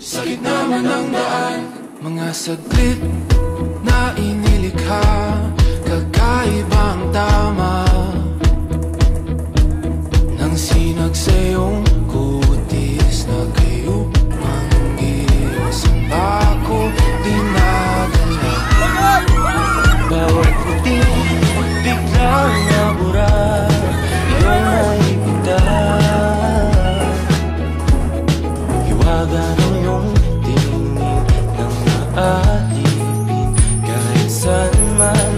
sa gitna man ng daan. Mga saglit na inilikha, kakaibang tama nang sinag sa iyong kutis na kayo manggis. Ang bako dinadala, bawat puting biglang nabura, iyong naipita. Hiwaga ng iyong tingin nang naalipin, kahit saan man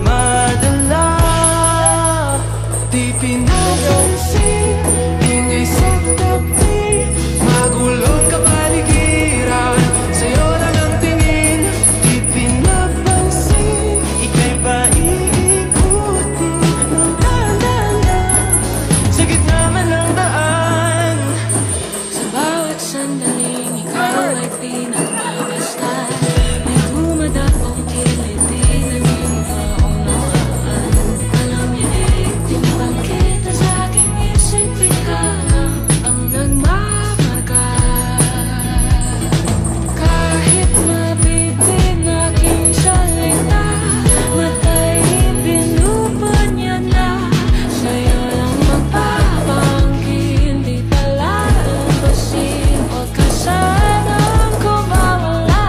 madala. Di pinapansin, ingay sa tabi, magulong kapaligiran, sa'yo lang ang tingin. Di pinapansin, ika'y ba iikutin ng dahan-dahan, sa gitna man ng daan. Sa bawat sandaling ikaw ay pinagmabastan, may dumadaong kiliti na di mo maunawaan. Alam niya eh, timbang kita sa aking isip, ikaw ang nagmamagal. Kahit mabitin aking salita, matay pinupad niya na, sa'yo lang magpapangkin. Di pala umpasin, huwag ka sanang kumawala.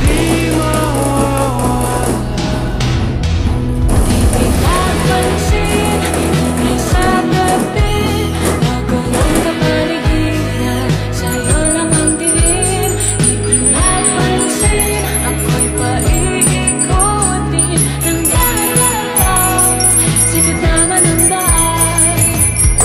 Di mawawala, Di pinapansin, ingay sa tabi, magulong kapaligiran, sa'yo lang ang tingin. Di pinapansin, ako'y paiikutin ng dahan-dahan, sa gitna man ng daan. Di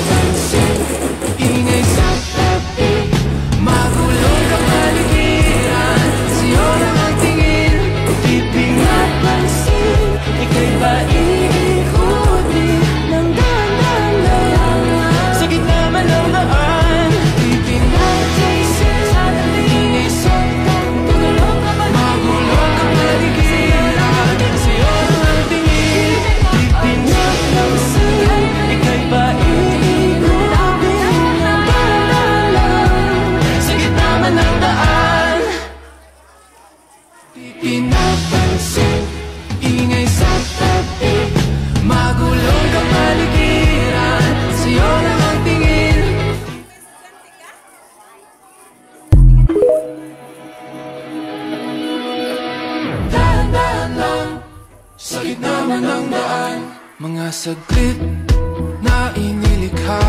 pinapansin, ingay sa tabi, magulong kapaligiran, sa'yo lang ang tingin. Di pinapansin, ika'y ba iikutin ng dahan-dahan, sa gitna man ng daan. Di pinapansin, ingay sa tabi, magulong kapaligiran, sa'yo lang ang tingin. Di pinapansin, ika'y ba iikutin ng dahan-dahan, sa gitna man ng daan. Di pinapansin, ingay sa tabi, magulong kapaligiran, sa'yo lang ang tingin. Dahan-dahan lang, sa gitna man ng daan. Mga saglit na inilikha,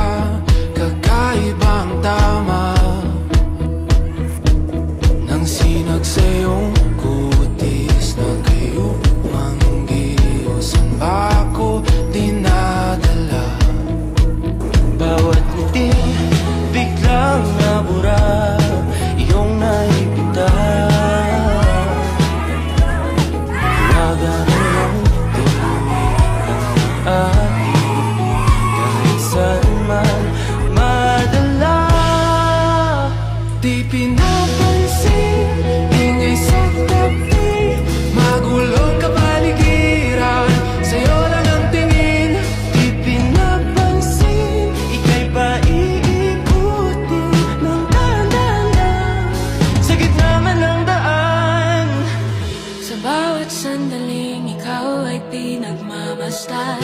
kakaibang tama nang sinag sa iyong kutis na kayo manggis. Ang bako dinadala, bawat ngiti biglang nabura, iyong naipita. Hiwaga ng iyong tingin nang naalipin, kahit saan man madala. Di pinapansin, ingay sa tabi, magulong kapaligiran, sa'yo lang ang tingin. Di pinapansin, ika'y ba iikutin ng dahan-dahan, sa gitna man ng daan. Sa bawat sandaling ikaw ay pinagmamasdan,